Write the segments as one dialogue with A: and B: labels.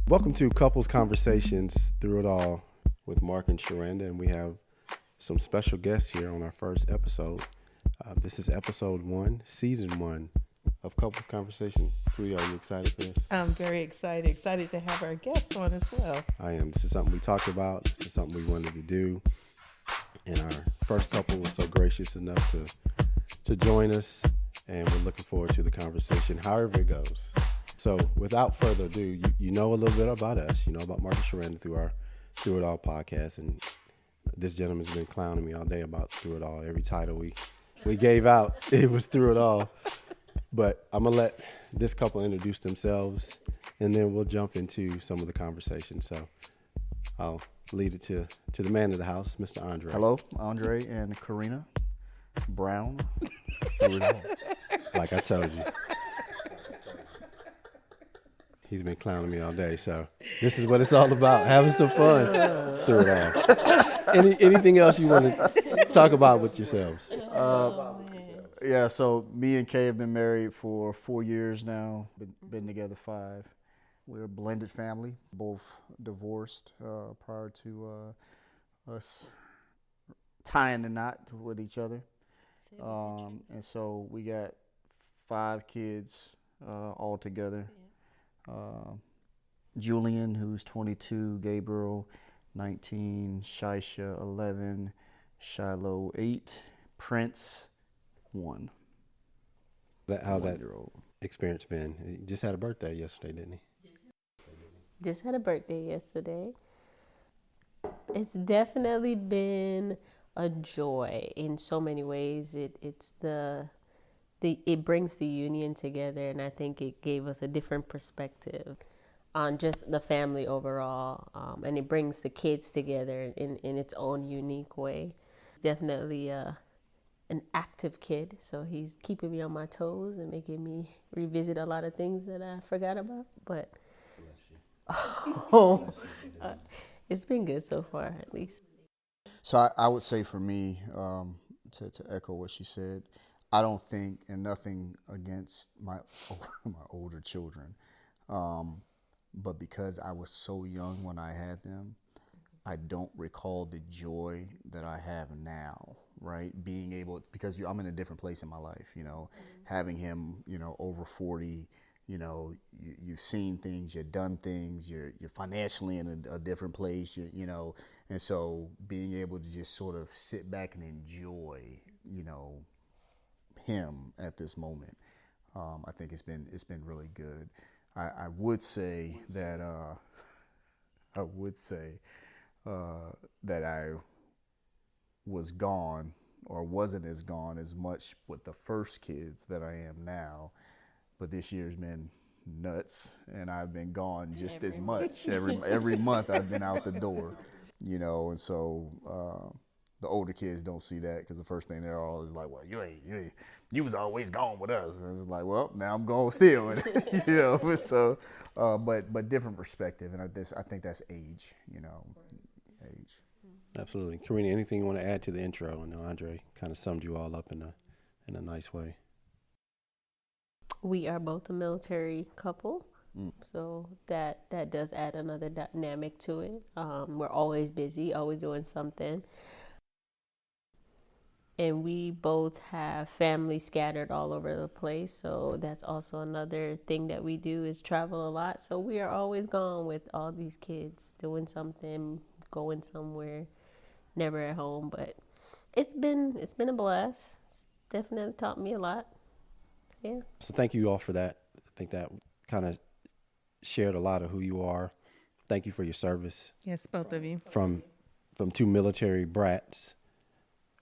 A: Welcome to Couples Conversations Through It All with Mark and Sharenda, and we have some special guests here on our first episode. This is episode 1, season 1 of Couples Conversations 3. Are you excited for this?
B: I'm very excited to have our guests on as well.
A: I am. This is something we talked about. This is something we wanted to do, and our first couple was so gracious enough to join us, and we're looking forward to the conversation, however it goes. So without further ado, you know a little bit about us. You know about Mark and Sharenda through our Through It All podcast, and this gentleman's been clowning me all day about Through It All. Every title we gave out, it was Through It All. But I'm gonna let this couple introduce themselves, and then we'll jump into some of the conversation. So I'll lead it to the man of the house, Mr. Andre.
C: Hello, Andre and Kerina Brown. Through It All.
A: Like I told you. He's been clowning me all day, so this is what it's all about, having some fun through it all. Anything else you want to talk about with yourselves?
C: Yeah, so me and Kay have been married for 4 years now, been together 5. We're a blended family, both divorced prior to us tying the knot with each other. And so we got 5 kids all together. Julian, who's 22, Gabriel, 19, Shaisha, 11, Shiloh, 8, Prince, 1.
A: How's that experience been? He just had a birthday yesterday, didn't he?
D: Just had a birthday yesterday. It's definitely been a joy in so many ways. It brings the union together, and I think it gave us a different perspective on just the family overall, and it brings the kids together in its own unique way. Definitely an active kid, so he's keeping me on my toes and making me revisit a lot of things that I forgot about, but it's been good so far, at least.
C: So I would say for me, to echo what she said, I don't think, and nothing against my older children, but because I was so young when I had them, I don't recall the joy that I have now, right? Being able, because I'm in a different place in my life, having him, over 40, you've seen things, you've done things, you're financially in a different place, and so being able to just sort of sit back and enjoy, him at this moment, I think it's been really good. I would say that I was gone or wasn't as gone as much with the first kids that I am now, but this year's been nuts, and I've been gone just as much. Every month I've been out the door, and so the older kids don't see that, because the first thing they're all is like, well, you was always gone with us. And it's like, well, now I'm gone still, so but different perspective, and I think that's age, age.
A: Absolutely. Kerina, anything you want to add to the intro? I know Andre kind of summed you all up in a nice way.
D: We are both a military couple, so that does add another dynamic to it. We're always busy, always doing something. And we both have family scattered all over the place, so that's also another thing that we do, is travel a lot. So we are always gone with all these kids, doing something, going somewhere, never at home. But it's been a blast. It's definitely taught me a lot. Yeah.
A: So thank you all for that. I think that kind of shared a lot of who you are. Thank you for your service.
B: Yes, both of you.
A: From 2 military brats.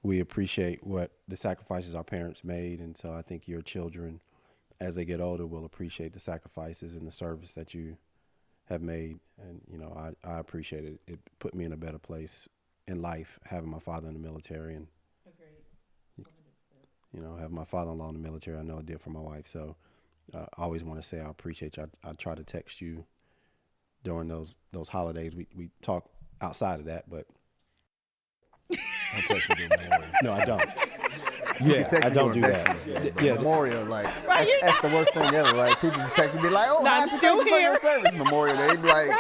A: We appreciate what the sacrifices our parents made, and so I think your children, as they get older, will appreciate the sacrifices and the service that you have made. And, I appreciate it. It put me in a better place in life, having my father in the military, and, having my father-in-law in the military. I know it did for my wife. So I always want to say I appreciate you. I try to text you during those holidays. We talk outside of that, but...
C: I text you during the morning.
A: No, I don't. Yeah,
C: text
A: I
C: me
A: don't
C: on
A: do that.
C: Veterans Day, but
A: Yeah.
C: Memorial, like that's the worst thing ever. Like people text me like, "Oh,
B: No, I'm
C: happy
B: still
C: thank you for your
B: here.
C: service, Memorial Day." Be like,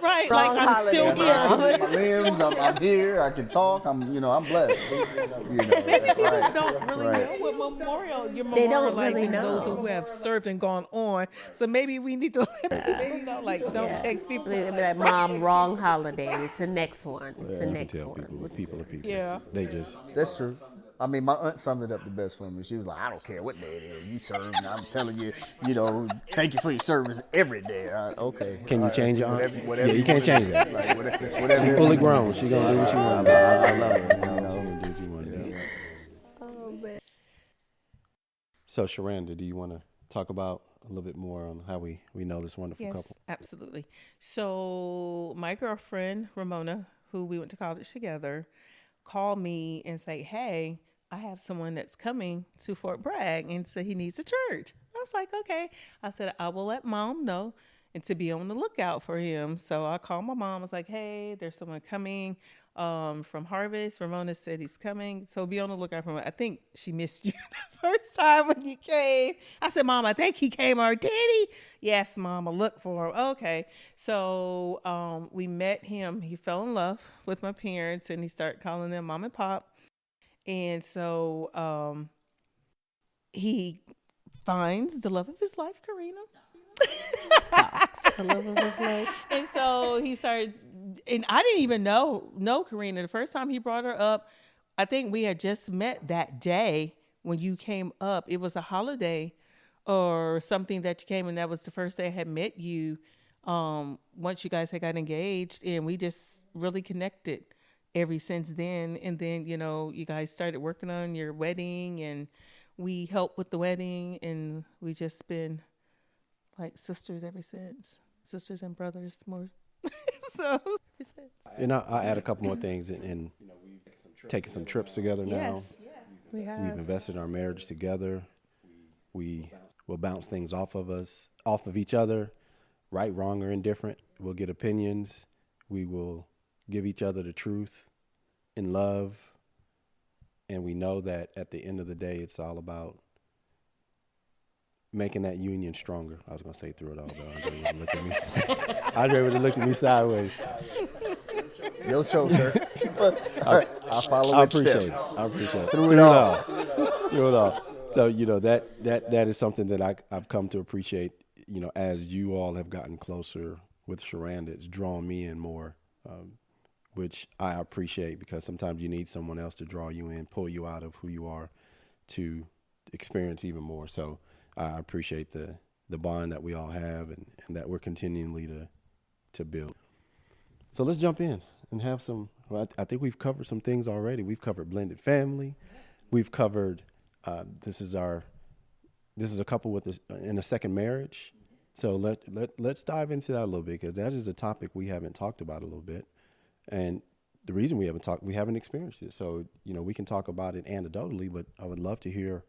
B: Right,
D: Wrong
B: like I'm still
D: holiday,
B: here.
D: Mom.
C: my limbs, I'm here, I can talk, I'm blessed. Right.
B: Don't really
C: Right.
B: know what memorial you're
D: They don't really
B: memorializing those
D: know.
B: who have served and gone on. So maybe we need to let people know, like, don't
D: Yeah.
B: text people.
D: They'll be like, Mom, wrong holiday. It's the next one. It's the
A: You can
D: next
A: tell
D: one.
A: people are people.
B: Yeah.
A: They just,
C: That's true. I mean, my aunt summed it up the best for me. She was like, "I don't care what day it is, you serve, and I'm telling you, thank you for your service every day." Okay.
A: can you change your aunt? Yeah, you can't
C: wanna
A: change
C: do.
A: that.
C: Like, whatever.
A: She's fully grown. She gonna do what she want to do.
C: I love her.
A: She gonna do what she want to do.
D: Oh, man.
A: So, Sharanda, do you want to talk about a little bit more on how we know this wonderful
B: Yes,
A: couple?
B: absolutely. So my girlfriend, Ramona, who we went to college together, called me and say, "Hey, I have someone that's coming to Fort Bragg and said he needs a church." I was like, "Okay." I said, "I will let Mom know and to be on the lookout for him." So I called my mom. I was like, "Hey, there's someone coming from Harvest. Ramona said he's coming. So be on the lookout for him." I think she missed you the first time when you came. I said, "Mom, I think he came already." "Did he?" "Yes, Mom, I look for him." Okay. So we met him. He fell in love with my parents and he started calling them Mom and Pop. And so he finds the love of his life, Karina.
D: Stocks. The love of his life.
B: And so he starts, and I didn't even know Karina. The first time he brought her up, I think we had just met that day when you came up. It was a holiday or something that you came, and that was the first day I had met you. Once you guys had got engaged, and we just really connected ever since then. And then you guys started working on your wedding, and we helped with the wedding, and we just been like sisters ever since. Sisters and brothers more. So ever since.
A: And I'll add a couple more things. And taking some trips together now.
B: Yes, we
A: We've
B: have.
A: invested in our marriage together. We will bounce things off of each other, right, wrong, or indifferent. We'll get opinions. We will give each other the truth in love. And we know that at the end of the day, it's all about making that union stronger. I was going to say through it all, but Andre would look at me. Andre would have looked at me sideways.
C: Your show, sir. I follow
A: I
C: it
A: appreciate
C: step.
A: it. I appreciate it.
C: Through it all.
A: Through it all. So, that is something that I've come to appreciate, as you all have gotten closer with Sharanda. It's drawn me in more, which I appreciate, because sometimes you need someone else to draw you in, pull you out of who you are to experience even more. So I appreciate the bond that we all have and that we're continually to build. So let's jump in and have some. Well, I think we've covered some things already. We've covered blended family. We've covered this is a couple in a second marriage. So let's dive into that a little bit, because that is a topic we haven't talked about a little bit, and the reason we haven't experienced it. So we can talk about it anecdotally, but I would love to hear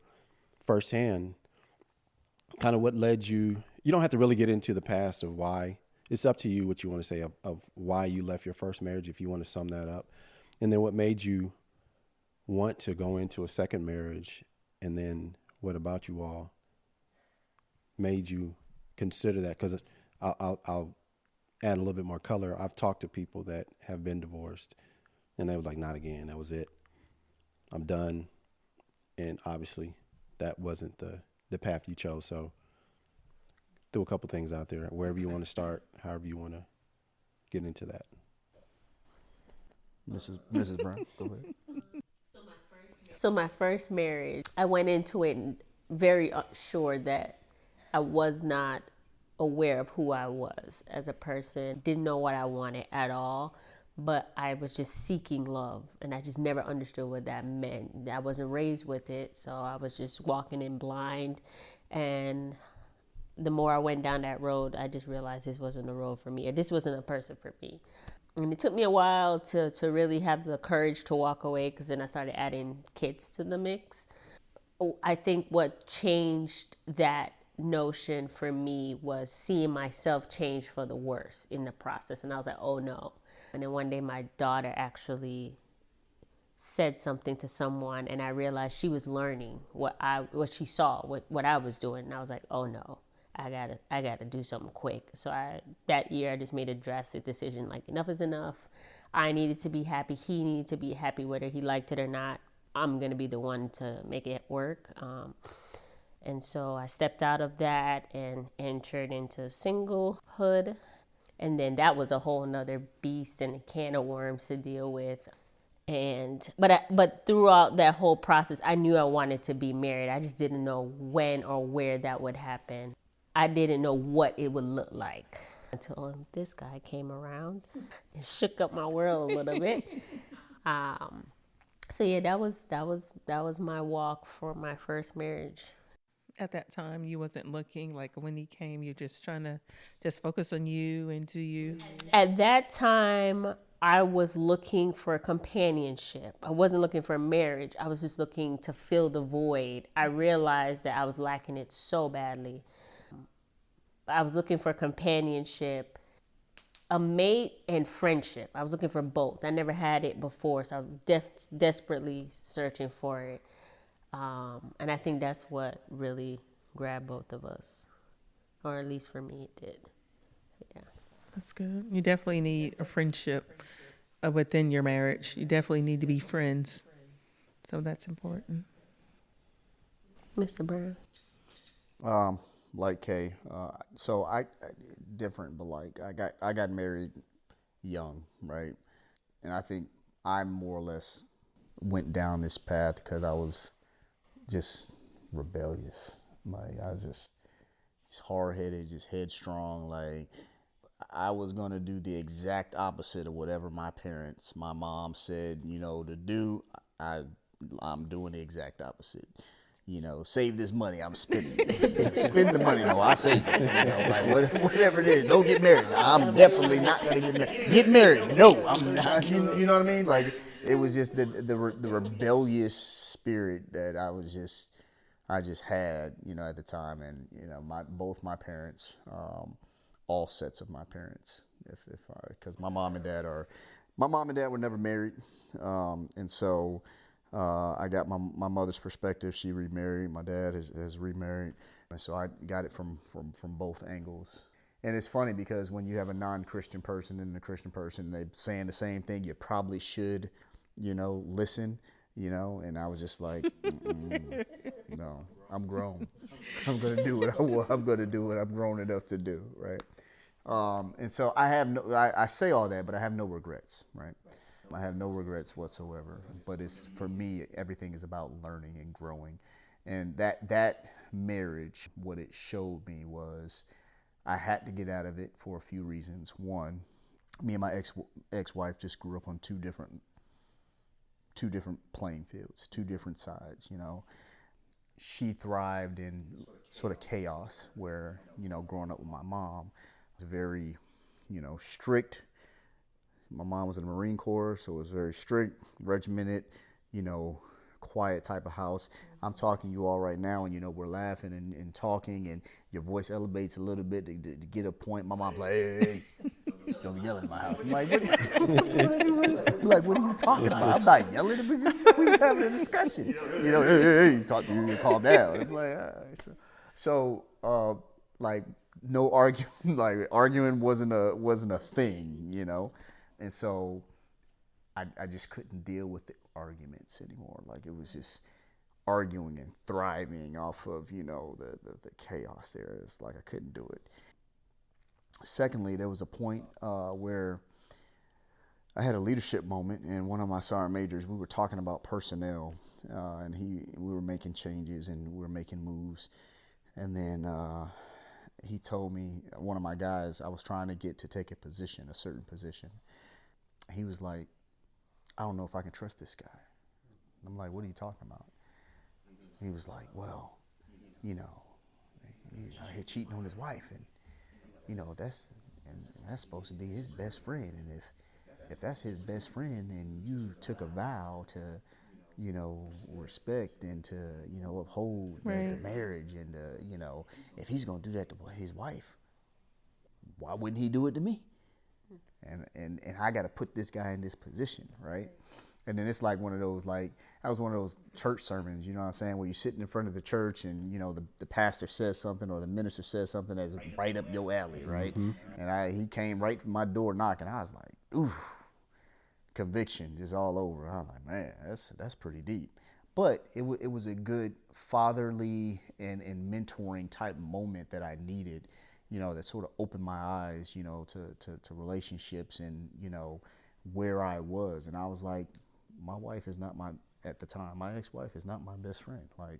A: firsthand kind of what led you. You don't have to really get into the past of why. It's up to you what you want to say of why you left your first marriage, if you want to sum that up. And then what made you want to go into a second marriage, and then what about you all made you consider that? Because I'll add a little bit more color. I've talked to people that have been divorced, and they were like, not again. That was it. I'm done. And obviously that wasn't the path you chose. So throw a couple things out there, wherever you want to start, however you want to get into that.
C: Mrs. Brown, go ahead.
D: So my first marriage, I went into it very sure that I was not aware of who I was as a person, didn't know what I wanted at all, but I was just seeking love, and I just never understood what that meant. I wasn't raised with it, so I was just walking in blind, and the more I went down that road, I just realized this wasn't a road for me, or this wasn't a person for me. And it took me a while to really have the courage to walk away, because then I started adding kids to the mix. I think what changed that notion for me was seeing myself change for the worse in the process. And I was like, oh no. And then one day my daughter actually said something to someone, and I realized she was learning what she saw, what I was doing, and I was like, oh no, I gotta do something quick. So that year I just made a drastic decision, like enough is enough. I needed to be happy. He needed to be happy, whether he liked it or not. I'm gonna be the one to make it work. And so I stepped out of that and entered into singlehood. And then that was a whole nother beast and a can of worms to deal with. But throughout that whole process, I knew I wanted to be married. I just didn't know when or where that would happen. I didn't know what it would look like until this guy came around and shook up my world a little bit. So yeah, that was my walk for my first marriage.
B: At that time, you wasn't looking, like when he came, you're just trying to just focus on you and do you.
D: At that time, I was looking for companionship. I wasn't looking for marriage. I was just looking to fill the void. I realized that I was lacking it so badly. I was looking for companionship, a mate, and friendship. I was looking for both. I never had it before, so I was desperately searching for it. And I think that's what really grabbed both of us, or at least for me, it did. Yeah.
B: That's good. You definitely need a friendship within your marriage. You definitely need to be friends. So that's important.
D: Mr. Brown.
C: Like Kay, so I different, but like I got married young, right? And I think I more or less went down this path because I was just rebellious. Like I was just hard-headed, just headstrong. Like I was gonna do the exact opposite of whatever my mom said, to do. I'm doing the exact opposite. Save this money. I'm spending spend the money. No, I save it. Like whatever it is. Don't get married. I'm definitely not gonna get married. Get married. No, I'm not. You know what I mean? Like it was just the rebellious spirit that I just had, at the time, and both my parents, all sets of my parents, because my mom and dad were never married, and so. I got my mother's perspective. She remarried. My dad has remarried. And so I got it from both angles. And it's funny because when you have a non-Christian person and a Christian person, they're saying the same thing, you probably should, listen, and I was just like, no, I'm grown. I'm going to do what I'm going to do what I'm grown enough to do, right? And so I say all that, but I have no regrets, right? I have no regrets whatsoever, but for me, everything is about learning and growing. And that marriage, what it showed me was I had to get out of it for a few reasons. One, me and my ex-wife just grew up on two different playing fields, two different sides, She thrived in sort of chaos where, growing up with my mom was very, strict. My mom was in the Marine Corps, so it was very strict, regimented, quiet type of house. I'm talking to you all right now, and we're laughing and talking, and your voice elevates a little bit to get a point. My mom's like, hey, don't be yelling in my house. I'm like, what are you talking about? I'm not yelling. We just having a discussion. Hey, calm down. I'm like, all right. So no arguing. Like arguing wasn't a thing, And so I just couldn't deal with the arguments anymore. Like it was just arguing and thriving off of, the chaos there. It's like I couldn't do it. Secondly, there was a point where I had a leadership moment, and one of my sergeant majors, we were talking about personnel, and we were making changes and we were making moves. And then he told me, one of my guys, I was trying to get to take a certain position. He was like, I don't know if I can trust this guy. I'm like, what are you talking about? He was like, well, he's out here cheating on his wife, and that's supposed to be his best friend, and if that's his best friend, and you took a vow to, respect and to, uphold the marriage, and if he's gonna do that to his wife, why wouldn't he do it to me? And I got to put this guy in this position, right? And then it's like one of those, like, that was one of those church sermons, you know what I'm saying, where you're sitting in front of the church and, you know, the pastor says something or the minister says something that's right up your alley, right? And he came right to my door knocking. I was like, oof, conviction just all over. I was like, man, that's pretty deep. But it was a good fatherly and mentoring type moment that I needed, you know, that sort of opened my eyes, you know, to relationships and, you know, where I was. And I was like, my wife is not at the time, my ex-wife is not my best friend. Like,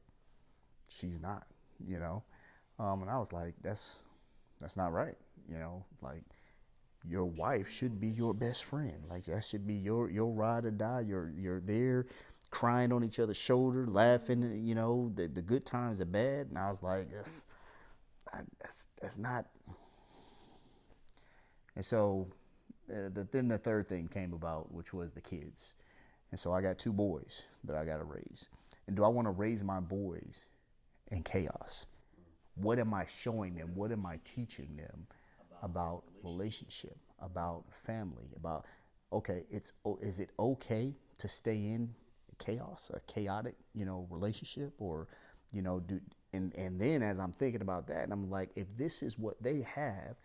C: she's not, you know. And I was like, that's not right, you know. Like, your wife should be your best friend. Like, that should be your ride or die. You're there crying on each other's shoulder, laughing, you know, the good times, the bad. And I was like, that's not. And so then the third thing came about, which was the kids. And so I got 2 boys that I got to raise. And do I want to raise my boys in chaos? What am I showing them? What am I teaching them about relationship, about family, about, okay, is it okay to stay in chaos, a chaotic, you know, relationship? Or, you know, and then as I'm thinking about that, I'm like, if this is what they have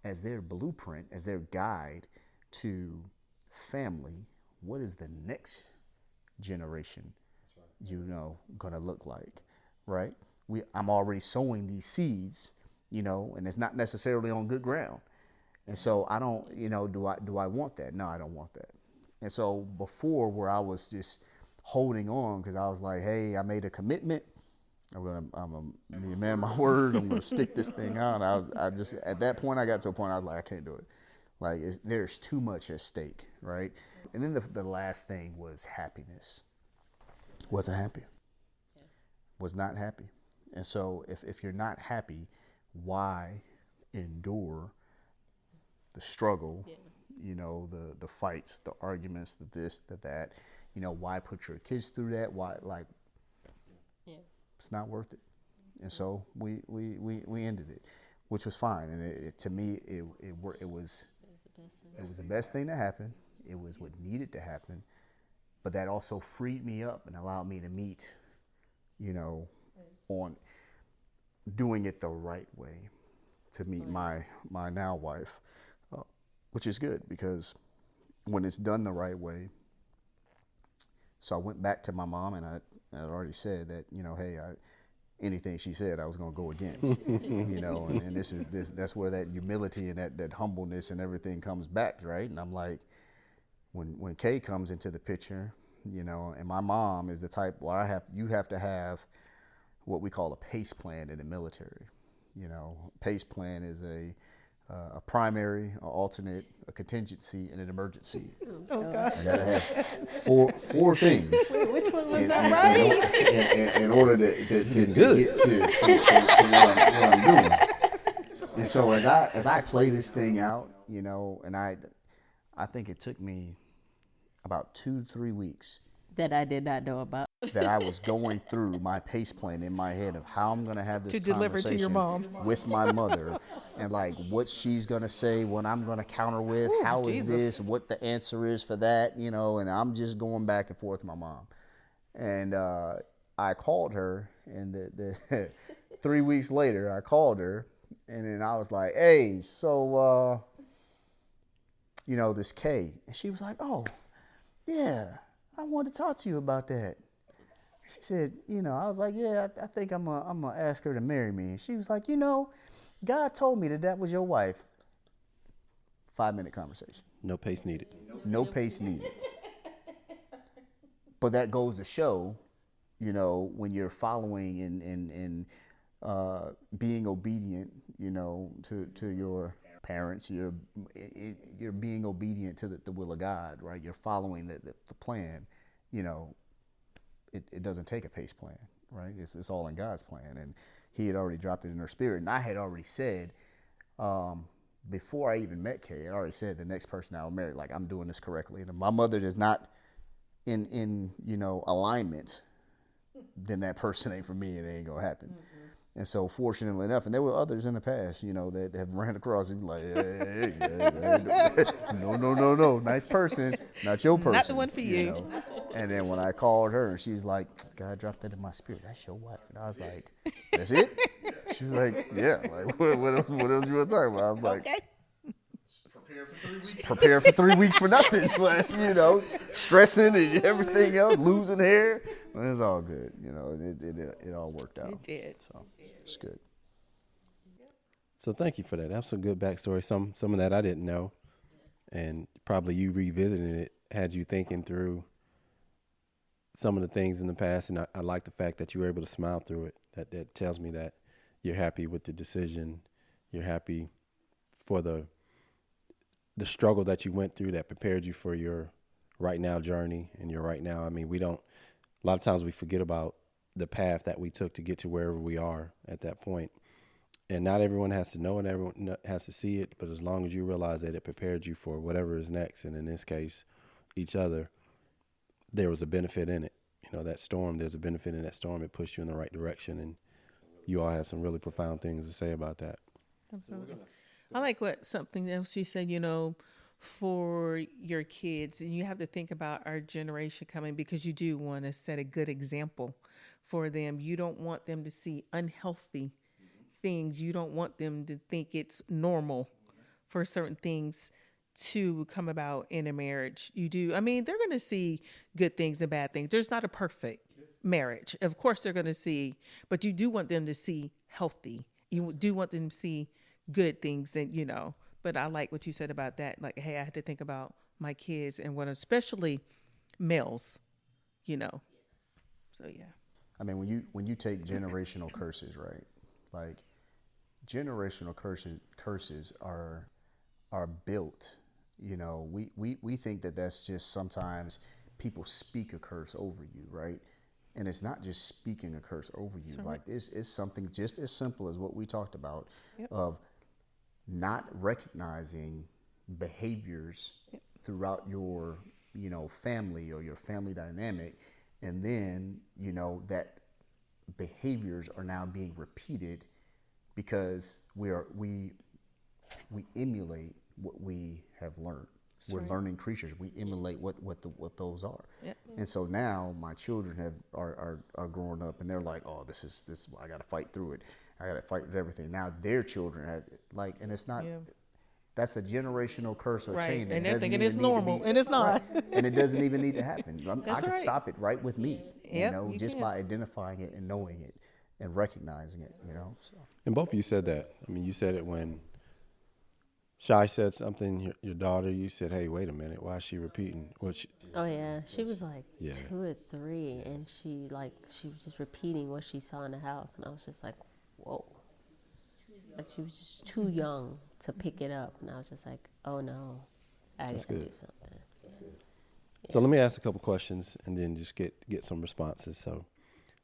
C: as their blueprint, as their guide to family, what is the next generation, you know, gonna look like, right? I'm already sowing these seeds, you know, and it's not necessarily on good ground. And so I don't, you know, do I want that? No, I don't want that. And so before, where I was just holding on because I was like, hey, I made a commitment. I'm gonna be a man of my word. I'm gonna stick this thing out. I just at that point I got to a point I was like, I can't do it. Like, there's too much at stake, right? And then the last thing was happiness. Wasn't happy. Was not happy. And so if you're not happy, why endure the struggle? You know, the fights, the arguments, the this, the that. You know, why put your kids through that? Why, like, it's not worth it. And so we ended it, which was fine. And to me, it was the best thing to happen. It was what needed to happen. But that also freed me up and allowed me to meet, you know, on doing it the right way, to meet my now wife, which is good because when it's done the right way. So I went back to my mom and I had already said that, you know, hey, anything she said I was going to go against, you know, and that's where that humility and that humbleness and everything comes back, right? And I'm like, when Kay comes into the picture, you know, and my mom is the type where you have to have what we call a PACE plan in the military. You know, PACE plan is a primary, an alternate, a contingency, and an emergency.
B: Oh God!
C: I gotta have four things.
D: Wait, which one was that? Right?
C: In order to get to what I'm doing. And so as I play this thing out, you know, and I think it took me about 2 to 3 weeks
D: That I did not know about.
C: that I was going through my PACE plan in my head of how I'm going to have this
B: To deliver to your
C: conversation
B: mom.
C: with my mother, and like what she's going to say, what I'm going to counter with,
B: Ooh,
C: how is
B: Jesus.
C: this, what the answer is for that, you know, and I'm just going back and forth with my mom. And I called her, and the 3 weeks later, I called her, and then I was like, hey, so, you know, this Kay. And she was like, oh, yeah, I wanted to talk to you about that. She said, you know, I was like, yeah, I think I'm gonna ask her to marry me. And she was like, you know, God told me that was your wife. 5-minute conversation.
A: No pace needed.
C: No pace needed. But that goes to show, you know, when you're following and being obedient, you know, to your parents, you're being obedient to the will of God, right? You're following the plan, you know. It doesn't take a pace plan, right? It's all in God's plan, and He had already dropped it in her spirit. And I had already said, before I even met Kay, I already said the next person I will marry, like, I'm doing this correctly. And if my mother is not in you know, alignment, then that person ain't for me, and it ain't gonna happen. And so, fortunately enough, and there were others in the past, that have ran across and like, hey, no, no, no, no, nice person, not your person.
B: Not the one for you.
C: And then when I called her, and she's like, God dropped that in my spirit. That's your wife. And I was like, that's it? She was like, yeah. Like, what else you want to talk about? I was like,
B: Okay.
C: prepare for 3 weeks for nothing. But, stressing and everything else, losing hair. It's all good. It all worked out.
B: It did.
C: So it's good.
A: So thank you for that. That's a good backstory. Some of that I didn't know, and probably you revisiting it had you thinking through some of the things in the past. And I like the fact that you were able to smile through it. That tells me that you're happy with the decision. You're happy for the struggle that you went through that prepared you for your right now journey and your right now. I mean, a lot of times we forget about the path that we took to get to wherever we are at that point. And not everyone has to know it, everyone has to see it, but as long as you realize that it prepared you for whatever is next, and in this case, each other, there was a benefit in it. That storm, there's a benefit in that storm. It pushed you in the right direction, and you all had some really profound things to say about that.
B: Absolutely. I like something else you said, for your kids, and you have to think about our generation coming, because you do want to set a good example for them. You don't want them to see unhealthy things. You don't want them to think it's normal for certain things to come about in a marriage. You do. I mean, they're going to see good things and bad things. There's not a perfect marriage. Of course they're going to see, but you do want them to see healthy. You do want them to see good things, and but I like what you said about that. Like, hey, I had to think about my kids, and especially males, So yeah. I
C: mean, when you take generational curses, right? Like, generational curses are built. We think that that's just sometimes people speak a curse over you, right? And it's not just speaking a curse over you. Sorry. Like, it's something just as simple as what we talked about, of not recognizing behaviors throughout your, family or your family dynamic. And then, that behaviors are now being repeated because we emulate what we have learned. That's We're learning creatures. We emulate what those are. Yep. And so now my children are growing up, and they're like, oh, this I got to fight through it. I got to fight with everything. Now their children have, and it's not. Yeah. That's a generational curse or chain.
B: And they're thinking it's normal, and it's not.
C: Right. And it doesn't even need to happen. I can stop it right with me. Yep, just by identifying it and knowing it and recognizing it. So.
A: And both of you said that. I mean, you said it when Shy said something, your daughter, you said, hey, wait a minute, why is she repeating?
D: Oh, yeah. She was like 2 or 3, and she was just repeating what she saw in the house. And I was just like, whoa. Like, she was just too young to pick it up. And I was just like, oh, no, I got to do something.
A: So let me ask a couple questions and then just get some responses. So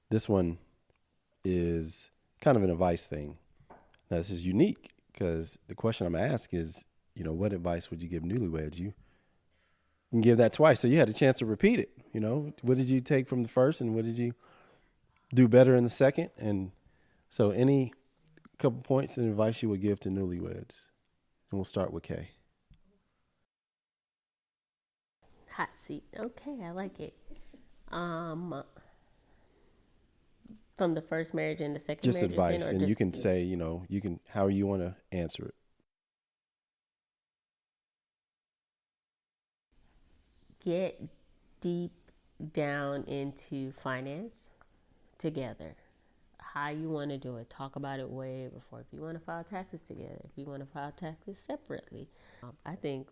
A: this one is kind of an advice thing. Now, this is unique, because the question I'm going to ask is, what advice would you give newlyweds? You can give that twice, so you had a chance to repeat it. What did you take from the first, and what did you do better in the second? And so any couple points and advice you would give to newlyweds? And we'll start with Kay.
D: Hot seat. Okay, I like it. From the first marriage and the second
A: just
D: marriage?
A: Advice, and you can say, you can, however you want to answer it.
D: Get deep down into finance together. How you want to do it. Talk about it way before. If you want to file taxes together. If you want to file taxes separately. I think,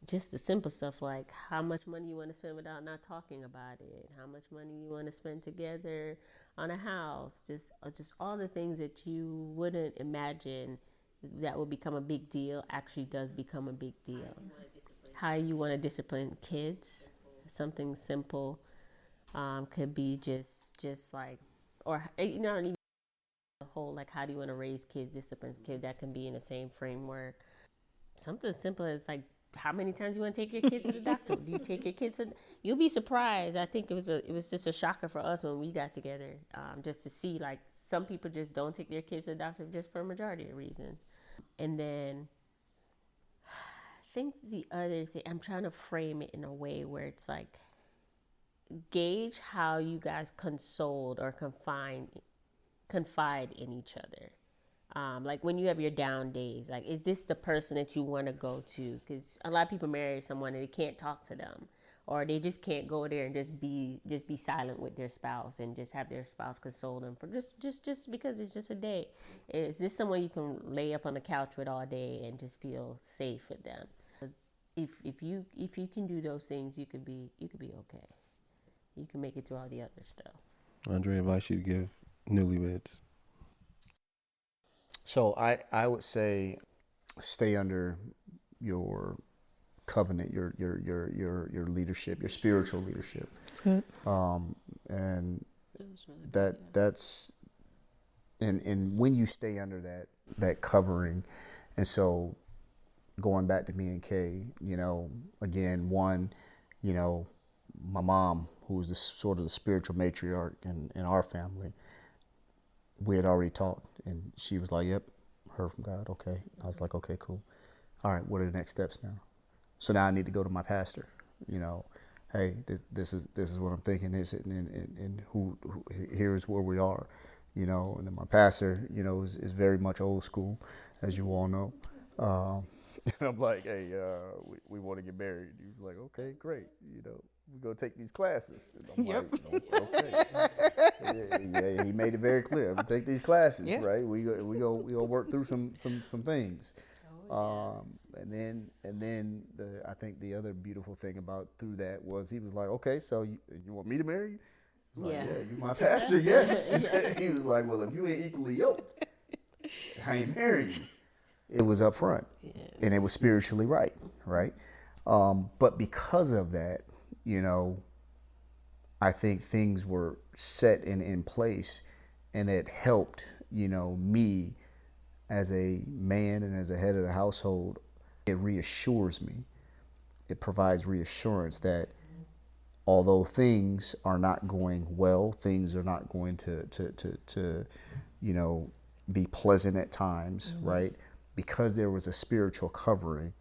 D: just the simple stuff, like how much money you want to spend without not talking about it. How much money you want to spend together on a house. Just all the things that you wouldn't imagine that will become a big deal actually does become a big deal. How you want to discipline kids. Something simple could be just like, or the whole, like, how do you want to raise kids, discipline kids? That can be in the same framework. Something simple as, like, how many times you want to take your kids to the doctor? Do you take your kids you'll be surprised. I think it was just a shocker for us when we got together, just to see, like, some people just don't take their kids to the doctor just for a majority of reasons. And then I think the other thing, I'm trying to frame it in a way where it's like, gauge how you guys consoled or confide in each other. Like when you have your down days, like, is this the person that you want to go to? Because a lot of people marry someone and they can't talk to them, or they just can't go there and just be silent with their spouse and just have their spouse console them for just because it's just a day. Is this someone you can lay up on the couch with all day and just feel safe with them? If you can do those things, you could be okay. You can make it through all the other stuff.
A: Andre, advice you to give newlyweds?
C: So I would say stay under your covenant, your leadership, your spiritual leadership.
B: That's good.
C: And that's and when you stay under that covering, and so going back to me and Kay, again, one, my mom, who was sort of the spiritual matriarch in our family, we had already talked, and she was like, "Yep, heard from God." Okay, I was like, "Okay, cool. All right, what are the next steps now?" So now I need to go to my pastor. Hey, this is what I'm thinking. And who here's where we are. And then my pastor, is very much old school, as you all know. And I'm like, "Hey, we want to get married." He's like, "Okay, great. We're gonna take these classes." And I'm like, "Okay." Yeah, he made it very clear. I'm gonna take these classes, right? We gonna work through some things. And then I think the other beautiful thing about through that was he was like, "Okay, so you want me to marry you?" I was like, "Yeah, you my pastor, yes." He was like, "Well, if you ain't equally yoked, I ain't marrying you." It was up front, and it was spiritually right? But because of that, I think things were set in place, and it helped, me as a man and as a head of the household. It reassures me. It provides reassurance that although things are not going well, things are not going to be pleasant at times, right? Because there was a spiritual covering,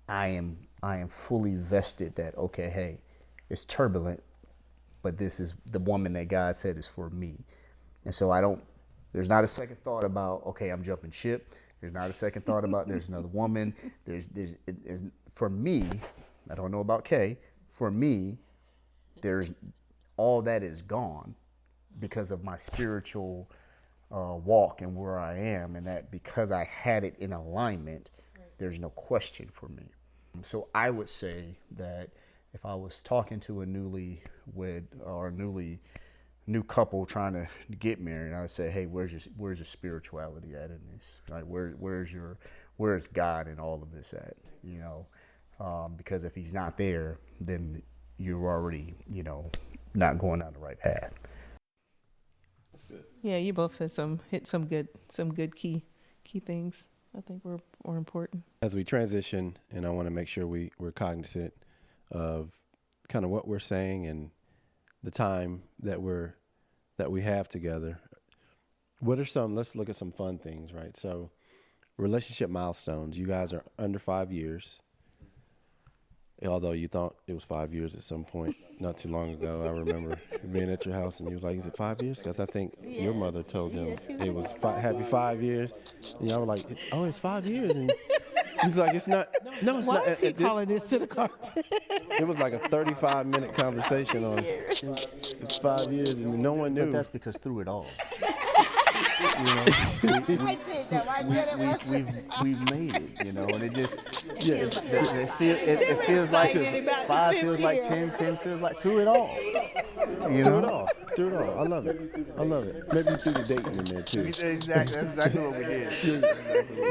C: I am fully vested that, okay, hey, it's turbulent, but this is the woman that God said is for me. And so there's not a second thought about, okay, I'm jumping ship. There's not a second thought about there's another woman. For me, I don't know about Kay, for me, there's all that is gone because of my spiritual walk and where I am, and that because I had it in alignment, there's no question for me. So I would say that if I was talking to a newlywed or a new couple trying to get married, I would say, hey, where's your spirituality at in this? Right? Where's God in all of this at? Because if He's not there, then you're already, not going down the right path.
B: Yeah, you both said hit some good key things I think were important. As
A: we transition, and I want to make sure we're cognizant of kind of what we're saying and the time that we have together. Let's look at some fun things, right? So relationship milestones. You guys are under 5 years. Although you thought it was 5 years at some point, not too long ago. I remember being at your house and you was like, "Is it 5 years?" Because I think your mother told them it was happy 5 years. And y'all were like, "Oh, it's 5 years." And he was like, "It's not. No, it's
B: Why
A: not."
B: Why is he calling this to the carpet?
A: It was like a 35-minute conversation on it's 5 years and no one knew.
C: But that's because through it all, we've made it, and it just it feels like 5 feels like 10 feels like through it all.
A: Through it all. I love it. Maybe you threw the dating in there too.
C: Exactly. That's exactly what we did.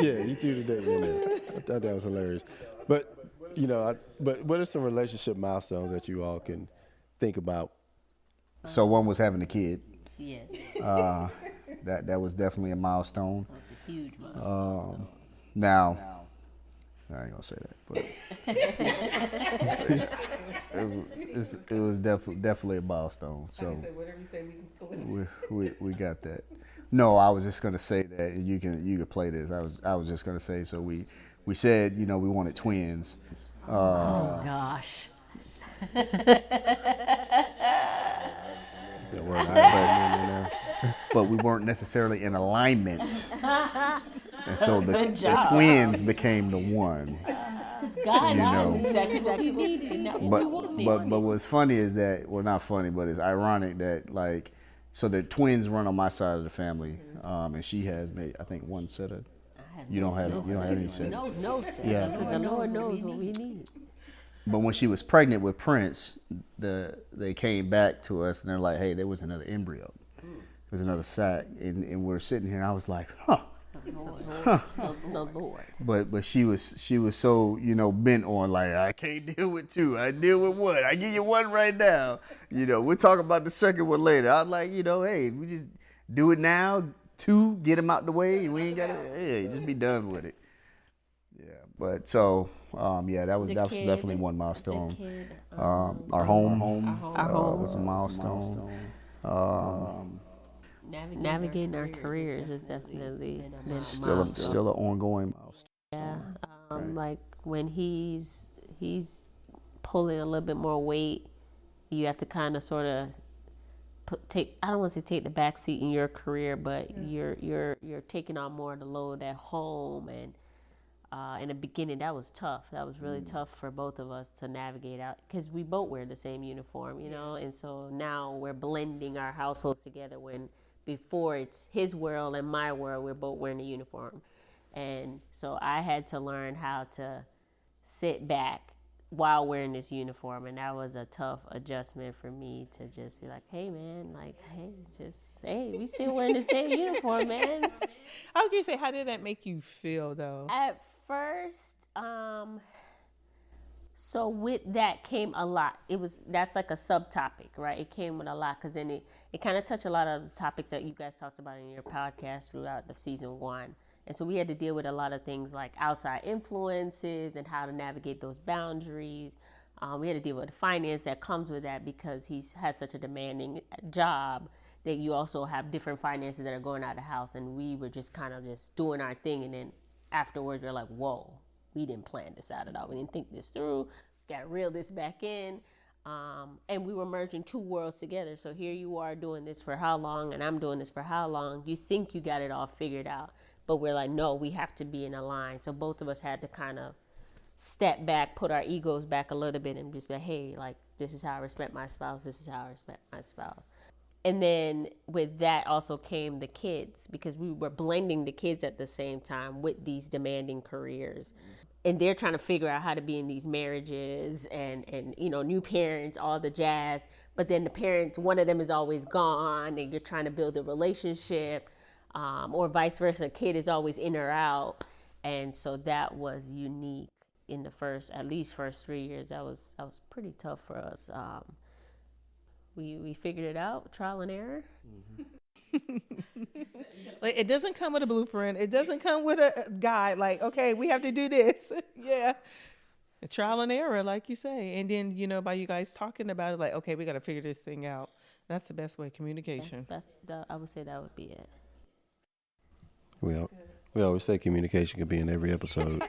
A: Yeah, you threw the dating in there. I thought that was hilarious. But but what are some relationship milestones that you all can think about?
C: So one was having a kid.
D: Yes.
C: That was definitely a milestone.
D: That's a huge milestone.
C: Now, I ain't gonna say that, but It was definitely a milestone. So
B: whatever you say, we can pull it.
C: we got that. No, I was just gonna say that you can play this. I was just gonna say, so we said, we wanted twins.
D: Oh gosh.
A: The word I in there.
C: But we weren't necessarily in alignment, and so the
D: Good job.
C: twins became the one.
D: God
C: know.
D: exactly what we needed. Not what
C: But
D: we wanted.
C: but what's funny is that, well, not funny, but it's ironic that, like, so the twins run on my side of the family, and she has made, I think, one set of. You don't have any sets.
D: No sense.
C: Yeah.
D: Because the Lord knows what we need.
C: But when she was pregnant with Prince, they came back to us and they're like, hey, there was another embryo. There was another sac, and we're sitting here, and I was like, huh.
D: The Lord.
C: But she was so, bent on, like, I can't deal with two. I deal with one. I give you one right now. We'll talk about the second one later. I was like, hey, we just do it now. Two, get them out the way. We ain't got to, just be done with it. Yeah. But so, that was definitely one milestone. Our home was a milestone.
D: Navigating our careers is definitely
C: still an ongoing milestone.
D: Yeah, like when he's pulling a little bit more weight, you have to kind of sort of I don't want to say take the back seat in your career, but you're taking on more of the load at home. And in the beginning, that was tough. That was really tough for both of us to navigate out, because we both wear the same uniform, and so now we're blending our households together when before it's his world and my world, we're both wearing a uniform. And so I had to learn how to sit back while wearing this uniform, and that was a tough adjustment for me, to just be like, hey man, we still wearing the same uniform, man.
B: I was gonna say, how did that make you feel though?
D: At first, so with that came a lot. That's like a subtopic, right? It came with a lot, because then it kind of touched a lot of the topics that you guys talked about in your podcast throughout the season 1. And so we had to deal with a lot of things like outside influences and how to navigate those boundaries. We had to deal with the finance that comes with that, because he has such a demanding job that you also have different finances that are going out of the house. And we were just kind of just doing our thing. And then afterwards, you're like, whoa, we didn't plan this out at all. We didn't think this through. Got to reel this back in. And we were merging two worlds together. So here you are doing this for how long, and I'm doing this for how long. You think you got it all figured out, but we're like, no, we have to be in a line. So both of us had to kind of step back, put our egos back a little bit, and just be like, hey, like, this is how I respect my spouse. This is how I respect my spouse. And then with that also came the kids, because we were blending the kids at the same time with these demanding careers. And they're trying to figure out how to be in these marriages and new parents, all the jazz. But then the parents, one of them is always gone, and you're trying to build a relationship, or vice versa. A kid is always in or out. And so that was unique in the first 3 years. That was pretty tough for us. We figured it out, trial and error.
B: Like, it doesn't come with a blueprint. It doesn't come with a guide. Like, okay, we have to do this. Yeah. A trial and error, like you say. And then, by you guys talking about it, like, okay, we got to figure this thing out. That's the best way, communication.
D: I would say that would be it.
A: We always say communication could be in every episode.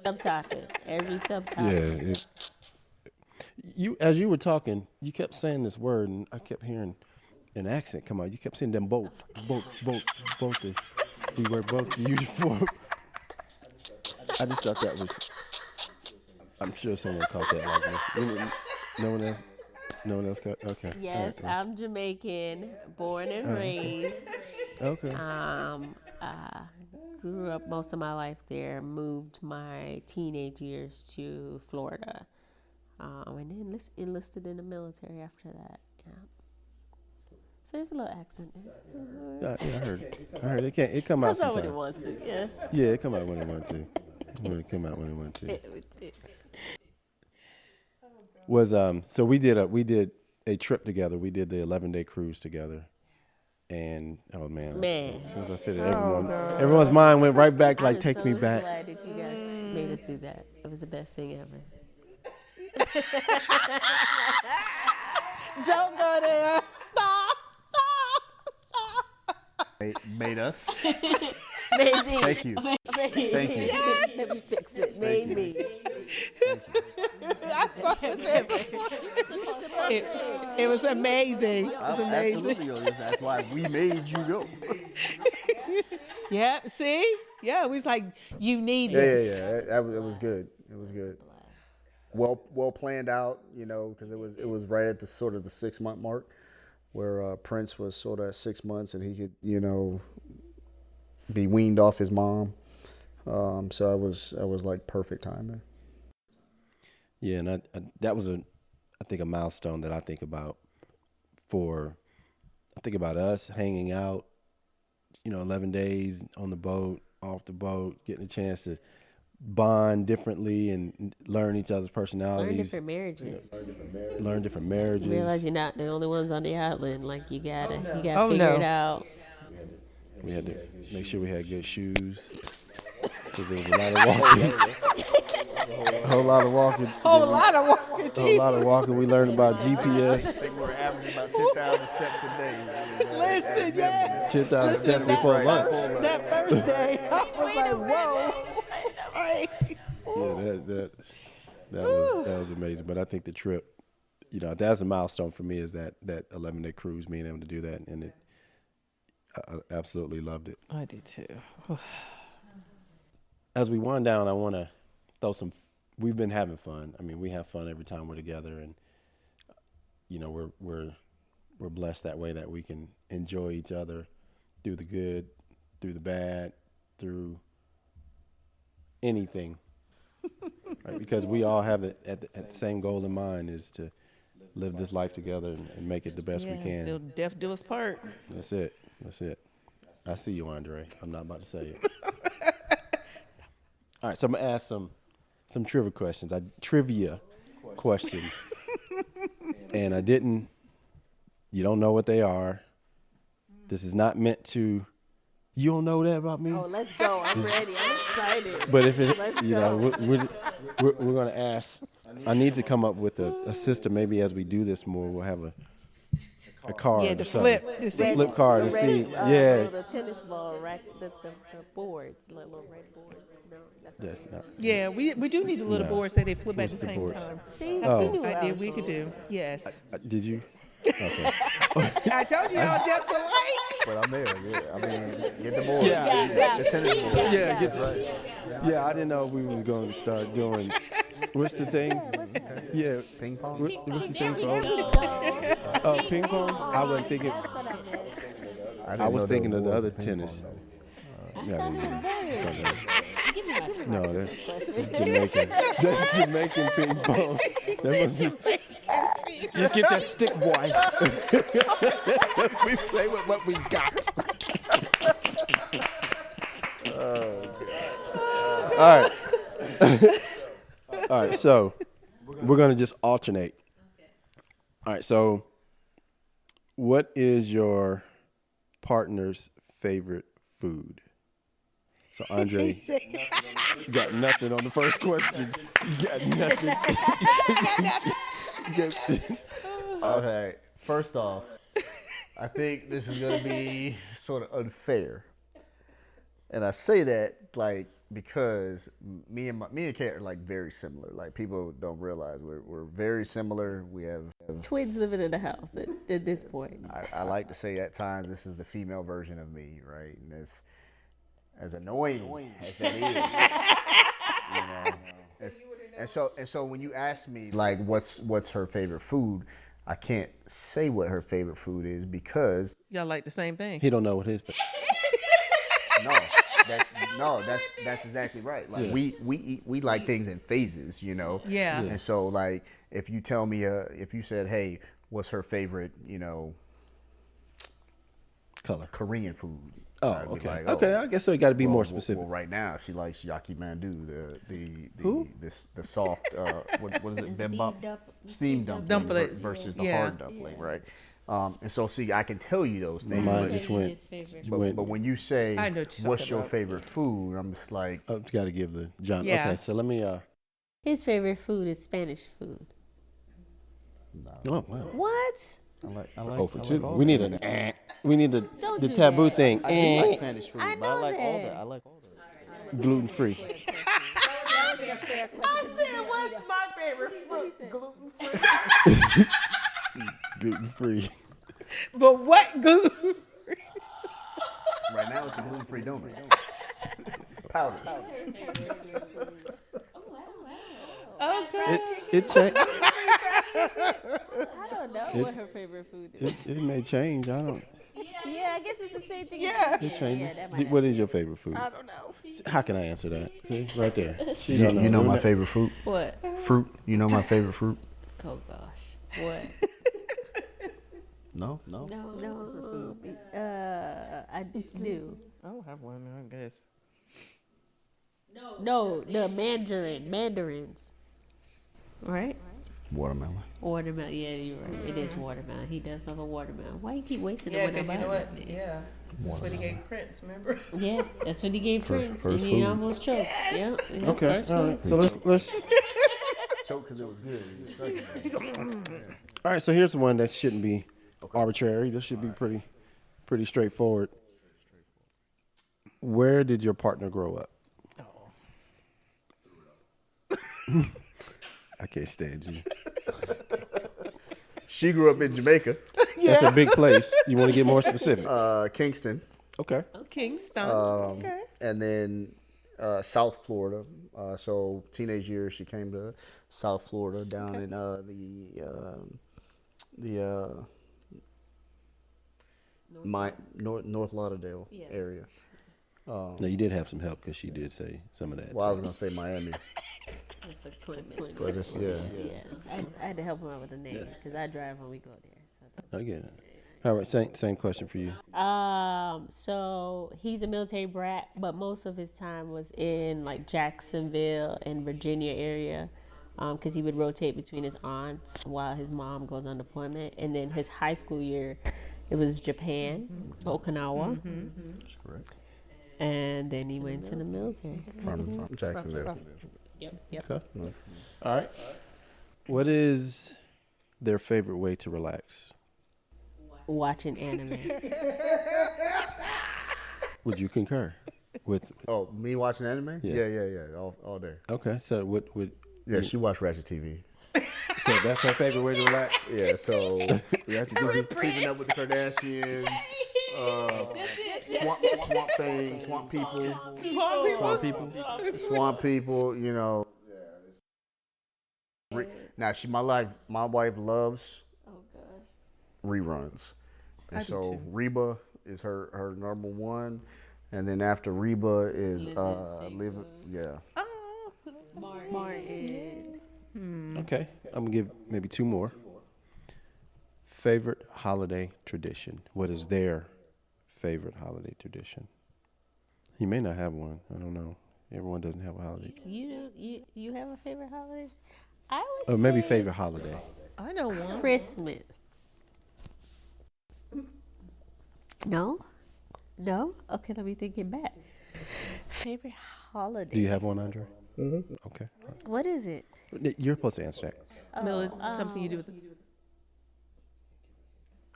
D: Subtopic. Every subtopic.
A: Yeah. As you were talking, you kept saying this word, and I kept hearing an accent come out. You kept saying them both, the word both, the uniform. I just thought that was. I'm sure someone caught that like me. No one else caught. Okay.
D: Yes, right. I'm Jamaican, born and raised.
A: Okay.
D: Grew up most of my life there. Moved my teenage years to Florida, and then enlisted in the military after that. Yeah. So there's a little accent there.
A: I heard. It come out sometimes.
D: That's not what it wants to. Yes.
A: Yeah, it come out when it wants to. When it wants to. Was so we did a trip together. We did the 11-day cruise together. And oh man, as soon as I said it, everyone's mind went right back. Like, take me back.
D: Glad that you guys made us do that. It was the best thing ever.
B: Don't go there. Stop.
C: Made us.
D: Made me.
C: Thank you.
D: Thank you.
B: Yes.
D: Let me fix it. Made me.
B: I saw this. It was amazing. It was amazing.
C: Absolutely. That's why we made you go.
B: Yeah, see? Yeah, it was like, you need
C: Yeah.
B: this.
C: It was good. It was good. Well planned out, because it was right at the sort of the 6-month mark, where Prince was sort of at 6 months and he could, be weaned off his mom. So I was like perfect timing.
A: Yeah, and that was I think a milestone that I think about I think about us hanging out, 11 days on the boat, off the boat, getting a chance to bond differently and learn each other's personalities.
D: Learn different marriages.
A: Learn different marriages.
D: Realize you're not the only ones on the island. Like you gotta figure it out.
A: We had to make sure we had good shoes because there was a lot of walking. A whole lot of walking.
B: Whole lot of walking.
A: A whole lot of walking. We learned about GPS.
C: I think we're averaging about 10,000 steps a day.
B: Listen, yes.
A: 10,000 steps before lunch.
B: That first day, I was like, whoa.
A: Yeah, that was amazing. But I think the trip, that's a milestone for me, is that 11-day cruise, being able to do that, and I absolutely loved it.
B: I did too.
A: As we wind down, I want to throw some. We've been having fun. I mean, we have fun every time we're together, and we're blessed that way, that we can enjoy each other through the good, through the bad, through anything. Right? Because we all have it at the same goal in mind, is to live this life together and make it the best we can.
B: Till death do us part.
A: That's it. I see you, Andre. I'm not about to say it. All right, so I'm gonna ask some trivia questions. And I didn't. You don't know what they are. This is not meant to. You don't know that about me.
D: Oh, let's go! I'm ready. I'm excited.
A: But if it, we're gonna ask. I need to come up with a system. Maybe as we do this more, we'll have a card.
B: Yeah,
A: or
B: the
A: something.
B: flip. To
A: The flip card to see. Yeah.
D: The tennis ball rack, the boards, little red boards. No, that's not.
B: Yeah, we do need a little
A: No.
B: board so they flip at
A: What's
B: the
A: the
B: same
A: boards?
B: time.
D: See,
A: Oh.
D: she knew what I
B: Idea
D: was
B: we could
D: doing.
B: do. Yes.
A: Did you? Okay.
B: I told you y'all just alike.
C: But I'm there. Yeah. I mean, get the board.
A: Yeah.
C: The tennis board.
A: Yeah, get right. Yeah, I didn't know if we was going to start doing. What's the thing? Yeah,
C: Ping pong.
A: what's the thing for? Ping pong. I wasn't thinking. I was thinking of the other tennis. Yeah, no, that's Jamaican. That's Jamaican ping pong. Just get that stick, boy. We play with what we got. All right. All right, so we're going to just alternate. All right, so what is your partner's favorite food? So, Andre, you got nothing on the first question. You got nothing.
C: Okay, first off, I think this is going to be sort of unfair. And I say that, because me and Kate are, very similar. Like, people don't realize we're very similar. We have
D: Twins living in the house at this point.
C: I like to say at times this is the female version of me, right? And as annoying as that is, and so when you ask me what's her favorite food, I can't say what her favorite food is because
B: Y'all like the same thing.
A: He don't know what his.
C: That's exactly right. Like we like things in phases,
B: Yeah.
C: And so if you tell me if you said, hey, what's her favorite,
A: Color.
C: Korean food,
A: Oh,
C: I'd be
A: okay.
C: like,
A: Okay, I guess so. You got to be more specific.
C: Well, right now she likes Yaki Mandu,
A: Who?
C: the soft what is it, bibimbap, steam dumpling
B: Dumplings.
C: versus the
B: Yeah.
C: hard dumpling, right? And so see, I can tell you those
A: My
C: things,
A: mind
C: but,
A: just went.
C: but when you say
B: I know what you're
C: what's
B: talking
C: your
B: about.
C: favorite food, I'm just like,
A: Oh, got to give the John.
B: Yeah.
A: Okay, so let me.
D: His favorite food is Spanish food.
A: Oh wow.
D: What?
C: I like
A: Oh for
C: I
A: two.
C: like all
A: We need
C: that.
A: a. We need the
D: Don't
A: the
D: do
A: taboo
D: that.
A: thing.
C: I do like Spanish food,
D: I
C: but I
D: know
C: like all
D: that.
C: that. I like all that.
A: Gluten free.
B: I said, what's my favorite fruit? Gluten free.
A: Gluten free.
B: But what gluten?
C: Right now it's the gluten-free donuts. Powder.
B: Okay.
A: It changed.
D: I don't know what her favorite food is.
A: It may change. I don't.
D: Yeah, I guess it's the same thing.
B: Yeah.
A: It changes.
D: that might
A: What is your favorite food?
B: I don't know.
A: How can I answer that? See, right there. She
C: You,
A: don't know.
C: you know
A: Doing
C: my
A: that.
C: favorite fruit?
D: What?
C: Fruit. You know my favorite fruit?
D: Oh gosh. What?
C: No.
D: No. I do.
B: I don't have one, I guess.
D: No, the mandarins. Right?
C: Watermelon.
D: Watermelon. Yeah, you're right. It is watermelon. He does love a watermelon. Why you keep wasting
B: Yeah,
D: the one
B: because
D: I
B: you know
D: buy?
B: what? Yeah. That's what he gave Prince, remember?
D: Yeah, that's what he gave Prince,
C: first
D: and he
C: food.
D: almost choked. Yeah.
A: Okay.
D: First
A: All
D: food.
A: right. So let's.
C: Choke because it was good.
A: All right. So here's one that shouldn't be arbitrary. This should be pretty straightforward. Where did your partner grow up? I can't stand you.
C: She grew up in Jamaica,
A: That's a big place. You want to get more specific?
C: Kingston,
A: Okay.
B: Kingston. Okay.
C: and then South Florida. So teenage years, she came to South Florida down in my North Lauderdale area.
A: No, you did have some help because she did say some of that.
C: Well, I was gonna say Miami,
D: That's like 20.
C: but it's, yeah.
D: I had to help him out with the name because I drive when we go there. So.
A: I get it. All right. Same question for you.
D: So he's a military brat, but most of his time was in like Jacksonville and Virginia area, because he would rotate between his aunts while his mom goes on deployment. And then his high school year, it was Japan, Okinawa,
C: That's correct.
D: and then he went to the military.
C: From Jacksonville.
D: Yep.
A: Okay. All right. What is their favorite way to relax?
D: Watching anime.
A: Would you concur with?
C: Oh, me watching anime?
A: Yeah.
C: Yeah. All day.
A: Okay. So what would?
C: Yeah, she watched Ratchet TV.
A: So that's her favorite way to relax.
C: Yeah, so
A: Ratchet TV?
C: keeping up with the Kardashians, swamp people. You know. Now my wife loves reruns, and
B: I do
C: so
B: too.
C: Reba is her number one, and then after Reba is Live. Yeah.
D: Martin.
A: Okay. I'm gonna give maybe two more. Favorite holiday tradition. What is their favorite holiday tradition? You may not have one. I don't know. Everyone doesn't have a holiday.
D: You have a favorite holiday? I would
A: Or maybe
D: say
A: favorite holiday.
B: I know one.
D: Christmas. No? Okay, let me think it back. Favorite holiday.
A: Do you have one, Andre? Mm-hmm. Okay.
D: What is it?
A: You're supposed to answer that.
B: Mill is something you do with the.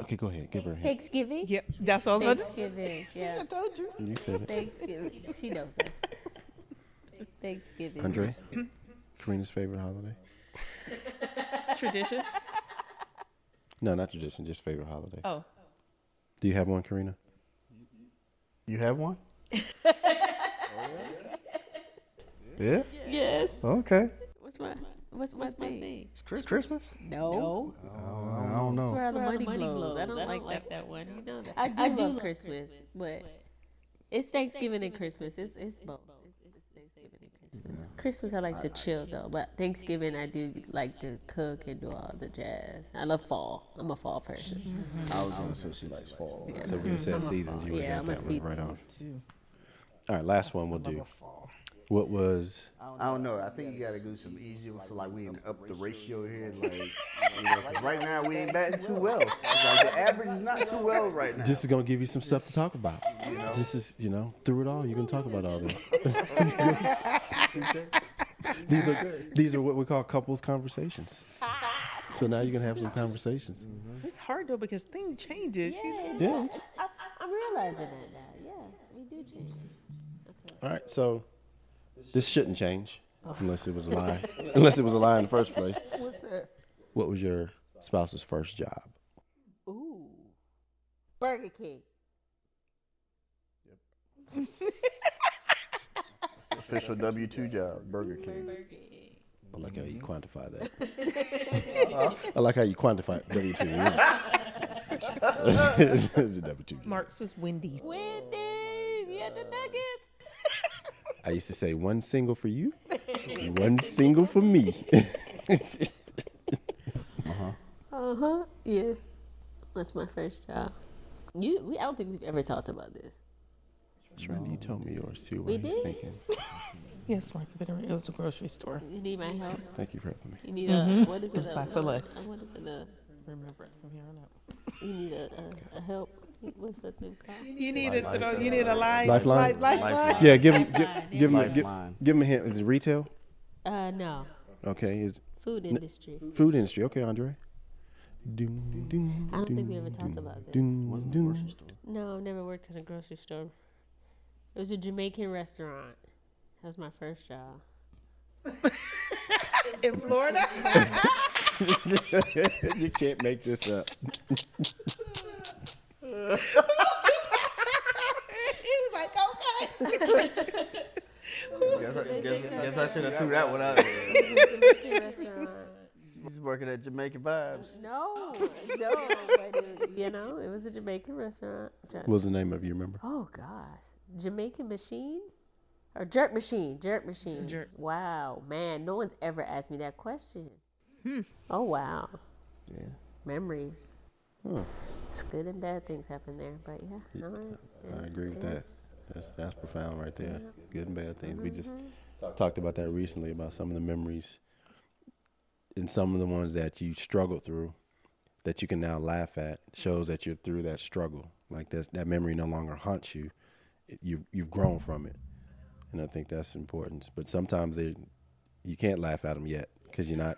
A: Okay, go ahead. Give her a hint.
D: Thanksgiving?
B: Yep, that's all I was about to
D: Thanksgiving. Yeah.
B: I told you.
A: You said it.
D: Thanksgiving. She knows us. Thanksgiving.
A: Andre? Karina's favorite holiday?
B: Tradition.
A: No, not tradition, just favorite holiday.
B: Oh,
A: Do you have one, Karina?
C: You have one? Yeah.
D: Yes.
C: Okay.
D: What's my thing?
C: It's Christmas.
D: No.
C: I don't
D: That's
C: know.
D: where all the money blows. I don't like that one. You know that. I do love Christmas, but It's Thanksgiving and Christmas. It's both. It's Thanksgiving and Christmas. Christmas I like to chill though, but Thanksgiving I do like to cook and do all the jazz. I love fall. I'm a fall person.
C: I was gonna say she likes fall.
A: So when you said seasons, you would
D: Yeah,
A: have
D: I'm a
A: that one
D: season.
A: right off. All right, last one we'll do. What was
C: I don't know. I think you gotta do some easier, so like we can up the ratio here. Like, 'cause right now we ain't batting too well. Like the average is not too well right now.
A: this is gonna give you some stuff to talk about. This is through it all you can talk about all this. these are what we call couples conversations. So now you can have some conversations.
B: It's hard though because things changes.
A: Yeah.
D: I'm realizing that now. Yeah, we do change. Okay.
A: All right, so this shouldn't change unless it was a lie. Unless it was a lie in the first place.
B: What's that?
A: What was your spouse's first job?
D: Ooh. Burger King.
C: Official W-2 job, Burger King.
A: I like how you quantify that. I like how you quantify W-2. It's a W-2.
B: Mark's was Wendy's.
D: Wendy's. You had the nuggets.
A: I used to say one single for you, one single for me.
D: Yeah. That's my first job. I don't think we've ever talked about this.
A: Randy, you told me yours too.
D: We
A: I was
D: did?
A: thinking.
B: Yes, Mark. It was a grocery store.
D: You need my help.
A: Thank you for helping me.
D: You need a what is it?
B: It's by for less.
D: What is it?
B: Remember it from here on out.
D: You need a help. What's that thing called?
B: You need a line.
A: Lifeline?
B: Lifeline.
A: Yeah, give him
C: Lifeline.
A: give him a hint. Is it retail?
D: No.
A: Okay, is
D: Food industry.
A: food industry? Okay, Andre.
D: I don't think we ever talked about this. No, I've never worked in a grocery store. It was a Jamaican restaurant. That was my first job.
B: In Florida.
A: You can't make this up.
B: He was like, okay.
C: Guess I should have threw that one out there.
D: Jamaican restaurant.
C: He's working at Jamaican Vibes.
D: No, but it was a Jamaican restaurant.
A: What was the name of it, you remember?
D: Oh gosh, Jamaican Machine or Jerk Machine? Jerk Machine.
B: Jerk.
D: Wow, man, no one's ever asked me that question. Oh wow.
A: Yeah.
D: Memories.
A: Huh.
D: It's good and bad things happen there, but yeah. All right.
A: I agree with that. That's profound right there. Good and bad things. We just talked about that recently, about some of the memories and some of the ones that you struggled through that you can now laugh at. Shows that you're through that struggle. Like that memory no longer haunts you. You've grown from it, and I think that's important. But sometimes you can't laugh at them yet because you're not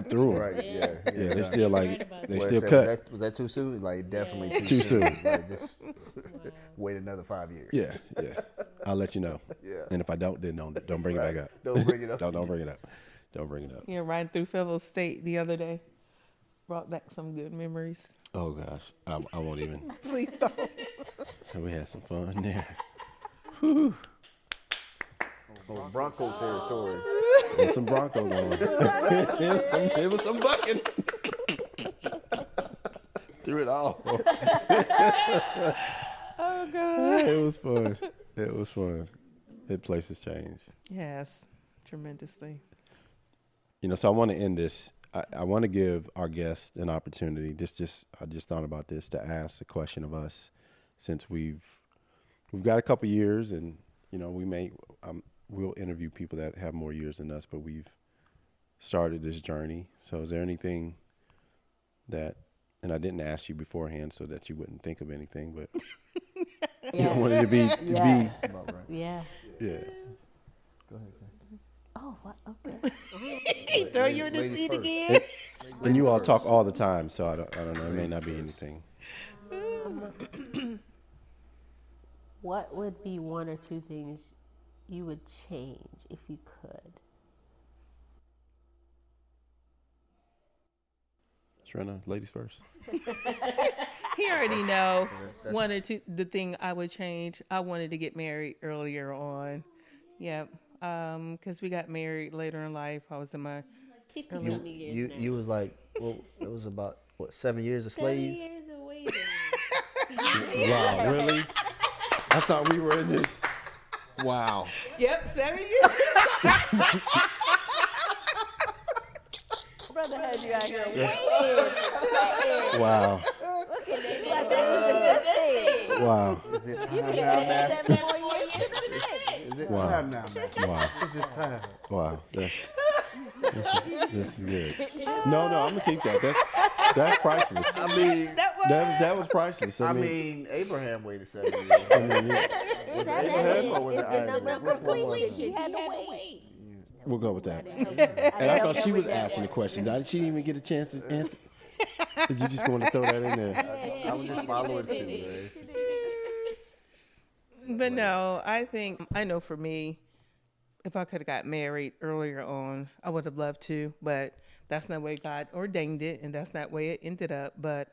A: through them.
C: Right, yeah.
A: Yeah, they're still like they
C: Well,
A: still
C: so
A: cut.
C: Was that too soon? Like, definitely
A: Too soon.
C: Like, just wait another 5 years.
A: Yeah. I'll let you know.
C: Yeah.
A: And if I don't, then don't bring it back up.
C: Don't bring it up.
A: Don't bring it up. Don't bring it up.
B: Yeah, riding through Fayetteville State the other day brought back some good memories.
A: Oh gosh, I won't even.
B: Please don't.
A: We had some fun there. Whew.
C: Oh, Bronco territory.
A: There's some Broncos on. It was some bucking. Through it all.
B: Oh God.
A: It was fun. It was fun. Places change.
B: Yes, tremendously.
A: So I want to end this. I want to give our guests an opportunity. I just thought about this to ask a question of us, since we've got a couple years, and we'll interview people that have more years than us, but we've started this journey. So is there anything that, and I didn't ask you beforehand so that you wouldn't think of anything, but I wanted to be
D: Yeah.
A: yeah.
C: Go ahead.
D: Oh, what? Okay.
B: He throw you in the
C: Ladies
B: seat
C: first.
B: again.
A: And you all talk all the time, so I don't know. It may not be anything.
D: What would be one or two things you would change if you could?
A: Trina, ladies first.
B: He already know one or two. The thing I would change. I wanted to get married earlier on. Yep. Because we got married later in life. I was in my
D: 50-something years now.
C: You was like, well, it was about, 7 years a
D: 7
C: slave?
D: years of waiting.
A: Wow, really? I thought we were in this. Wow.
B: Yep, 7 years.
D: Brother had you out here waiting.
A: Wow.
D: Look at it. Like that's a good thing.
A: Wow.
C: Is it
D: You
C: time
D: can
C: now,
D: make
C: Master?
D: 7 more years to the next.
C: Is it
A: Wow.
C: time now, Master?
A: Wow.
C: Is it time?
A: Wow. This is good. No, I'm gonna keep that. That's priceless.
C: I mean,
A: That was priceless.
C: I mean, Abraham waited 7 years.
A: I mean, yeah,
D: Is
C: Abraham or was it
D: the
C: Isaac?
D: number
C: Which one was
D: completion?
C: it?
D: She had to wait.
A: we'll go with that. And I thought she was asking the question. She didn't even get a chance to answer. Did you just want to throw that in there?
C: I was just following suit, man.
B: But no, I know for me, if I could have got married earlier on, I would have loved to, but that's not the way God ordained it, and that's not the way it ended up. But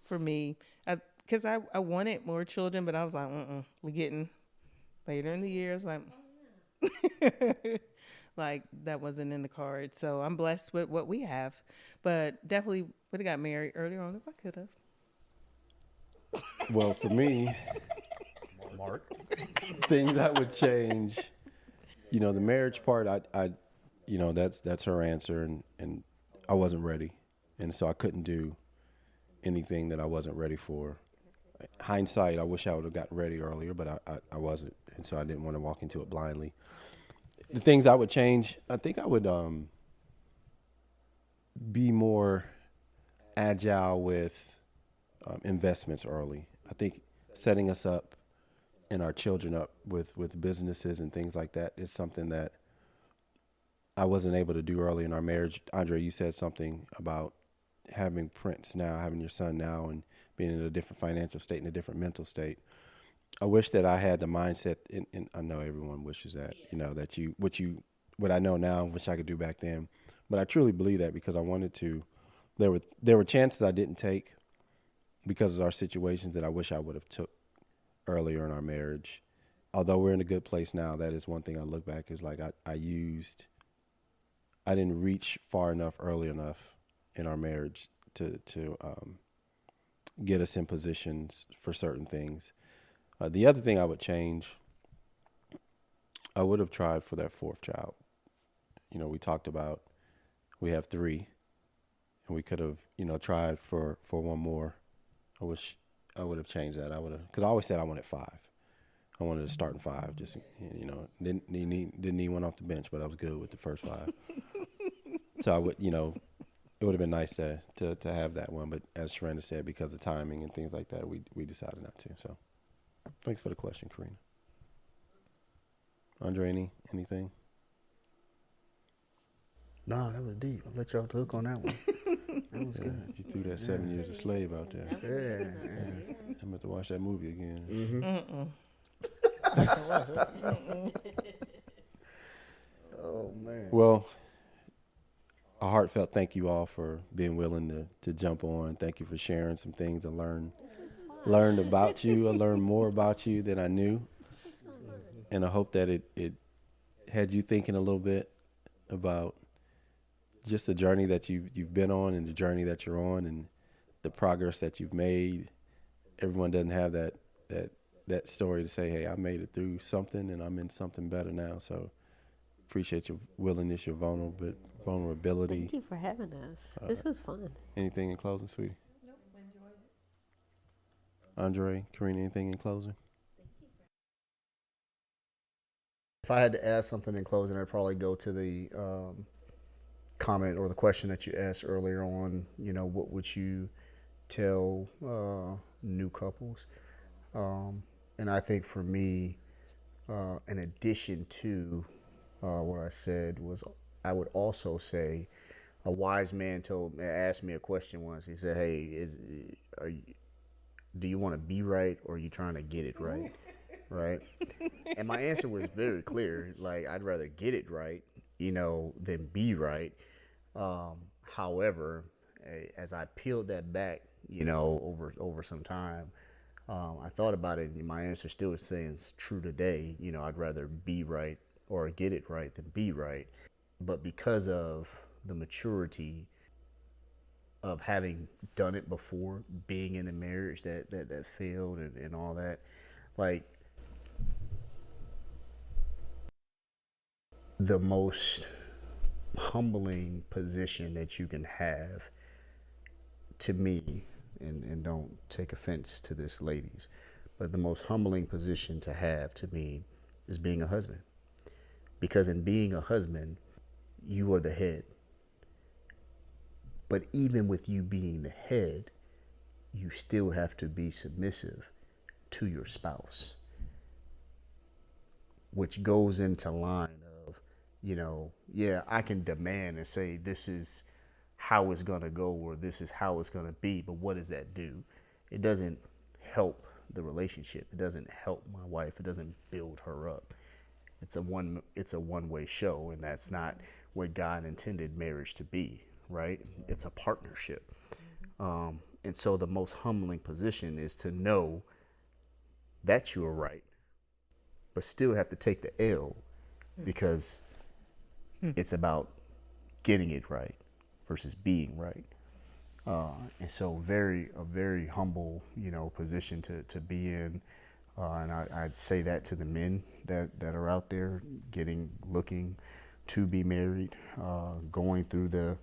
B: for me, because I wanted more children, but I was like, we're getting later in the years, like, like that wasn't in the cards. So I'm blessed with what we have, but definitely would have got married earlier on if I could have.
A: Well, for me,
C: Mark.
A: things I would change. The marriage part, I that's her answer, and I wasn't ready, and so I couldn't do anything that I wasn't ready for. Hindsight, I wish I would have gotten ready earlier, but I wasn't, and so I didn't want to walk into it blindly. The things I would change, I think I would be more agile with investments early. I think setting us up and our children up with businesses and things like that is something that I wasn't able to do early in our marriage. Andre, you said something about having Prince now, having your son now, and being in a different financial state and a different mental state. I wish that I had the mindset, and I know everyone wishes that, that what I know now, wish I could do back then. But I truly believe that because I wanted to. There were chances I didn't take because of our situations that I wish I would have took earlier in our marriage. Although we're in a good place now, that is one thing I look back is like I didn't reach far enough early enough in our marriage to get us in positions for certain things. The other thing I would change, I would have tried for that fourth child. We talked about we have 3, and we could have tried for one more. I wish I would have changed that. I would have, because I always said I wanted 5. I wanted to start in 5. Just didn't need one off the bench, but I was good with the first 5. So I would, it would have been nice to have that one, but as Sharenda said, because of timing and things like that, we decided not to. So, thanks for the question, Kerina. Andre, anything?
C: No, that was deep. I'll let y'all hook on that one. That was good.
A: You threw that 7 years a slave out there.
C: Yeah.
A: I'm about to watch that movie again.
C: Oh, man.
A: Well, a heartfelt thank you all for being willing to jump on. Thank you for sharing some things I learned about you. I learned more about you than I knew. And I hope that it had you thinking a little bit about just the journey that you've been on and the journey that you're on and the progress that you've made. Everyone doesn't have that story to say, hey, I made it through something and I'm in something better now. So appreciate your willingness, your vulnerability.
D: Thank you for having us. This was fun.
A: Anything in closing, sweetie? Nope, enjoyed it. Andre, Kerina, anything in closing?
C: If I had to add something in closing, I'd probably go to the comment or the question that you asked earlier on. What would you tell new couples? And I think for me, in addition to what I said, was I would also say a wise man asked me a question once. He said, "Hey, do you want to be right or are you trying to get it right?" Right? And my answer was very clear. Like, I'd rather get it right, than be right. However, as I peeled that back, over some time, I thought about it, and my answer still stands true today. I'd rather be right or get it right than be right. But because of the maturity of having done it before, being in a marriage that failed and all that, like the most humbling position that you can have, to me, and don't take offense to this, ladies, but the most humbling position to have, to me, is being a husband. Because in being a husband, you are the head. But even with you being the head, you still have to be submissive to your spouse, which goes into line of, yeah, I can demand and say this is how it's going to go or this is how it's going to be, but what does that do? It doesn't help the relationship. It doesn't help my wife. It doesn't build her up. It's a one-way show, and that's not what God intended marriage to be, right? It's a partnership. And so the most humbling position is to know that you are right, but still have to take the L, because it's about getting it right versus being right. And so a very humble, position to be in. And I'd say that to the men that are out there looking to be married, going through the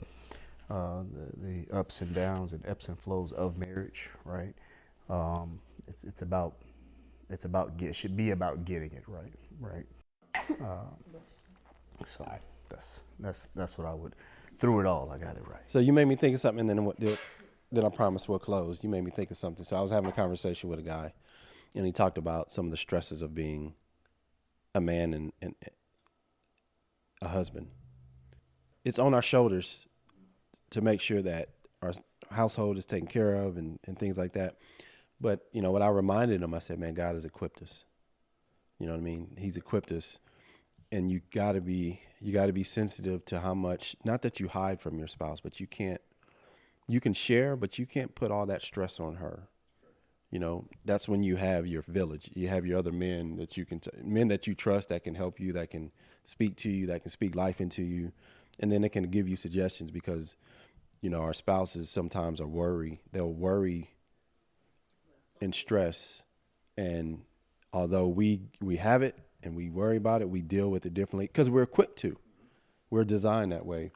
C: ups and downs and ebbs and flows of marriage, right? It should be about getting it right? So that's what I would. Through it all, I got it right.
A: So you made me think of something, and then I promise we'll close. You made me think of something. So I was having a conversation with a guy, and he talked about some of the stresses of being a man and a husband. It's on our shoulders to make sure that our household is taken care of and things like that. But, what I reminded him, I said, man, God has equipped us. You know what I mean? He's equipped us. And you gotta be sensitive to how much, not that you hide from your spouse, but you can share, but you can't put all that stress on her. That's when you have your village. You have your other men that men that you trust, that can help you, that can speak to you, that can speak life into you. And then they can give you suggestions, because, our spouses sometimes they'll worry and stress. And although we have it, and we worry about it, we deal with it differently because we're equipped to. We're designed that way.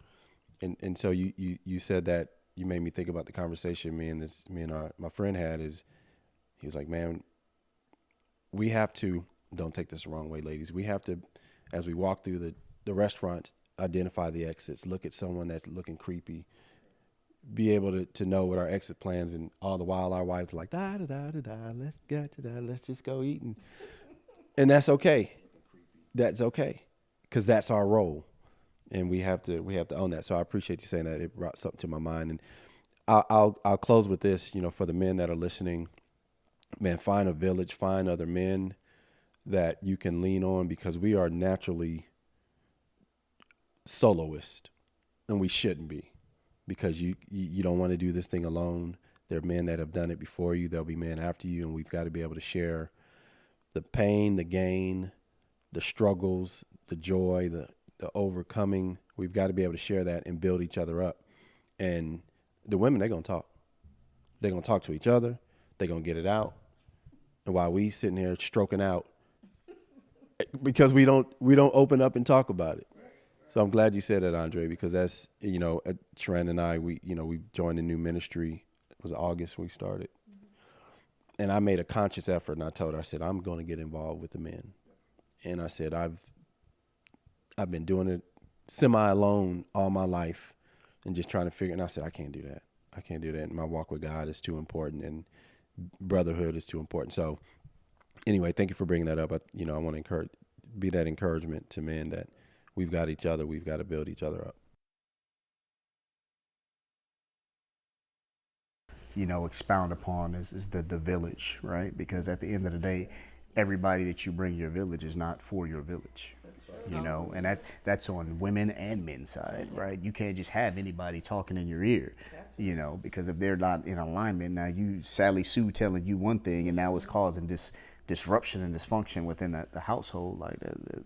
A: And so you said that, you made me think about the conversation my friend had. He was like, man, we have to, don't take this the wrong way, ladies, we have to, as we walk through the restaurants, identify the exits, look at someone that's looking creepy, be able to know what our exit plans, and all the while our wives are like, let's get to that, let's just go eat. And that's okay. That's okay, because that's our role, and we have to own that. So I appreciate you saying that. It brought something to my mind, and I'll close with this. For the men that are listening, man, find a village, find other men that you can lean on, because we are naturally soloists, and we shouldn't be, because you don't want to do this thing alone. There are men that have done it before you. There'll be men after you, and we've got to be able to share the pain, the gain, the struggles, the joy, the overcoming. We've got to be able to share that and build each other up. And the women, they're going to talk. They're going to talk to each other. They're going to get it out. And while we sitting here stroking out, because we don't open up and talk about it. So I'm glad you said that, Andre, because that's, Sharon and I, we joined a new ministry. It was August when we started. And I made a conscious effort, and I told her, I said, I'm going to get involved with the men. And I said, I've been doing it semi-alone all my life and just trying to figure, and I said, I can't do that. I can't do that. And my walk with God is too important, and brotherhood is too important. So anyway, thank you for bringing that up. I want to be that encouragement to men that we've got each other. We've got to build each other up.
C: Expound upon is the village, right? Because at the end of the day, everybody that you bring your village is not for your village, and that's on women and men's side, right? You can't just have anybody talking in your ear, because if they're not in alignment, now you Sally Sue telling you one thing, and now it's causing this disruption and dysfunction within the household. Like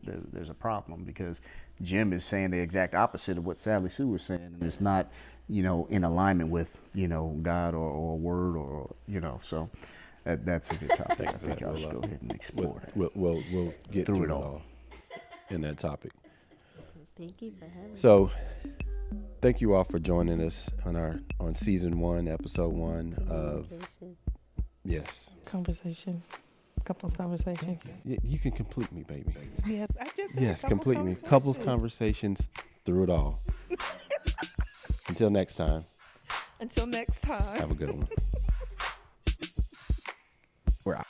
C: there's a problem, because Jim is saying the exact opposite of what Sally Sue was saying, and it's not in alignment with God or word, or so That's a good topic. I
A: for
C: think
A: that.
C: y'all should go ahead and explore that.
A: We'll get
C: Through
A: through
C: it
A: it
C: all.
A: all in that topic.
D: Thank you for having me.
A: So, thank you all for joining us on season 1, episode 1 of yes.
B: Conversations. Couples conversations.
A: You can complete me, baby.
B: Yes, I just said
A: Yes,
B: couples
A: complete me. Couples conversations through it all. Until next time,
B: Until next time.
A: have a good one. We're out.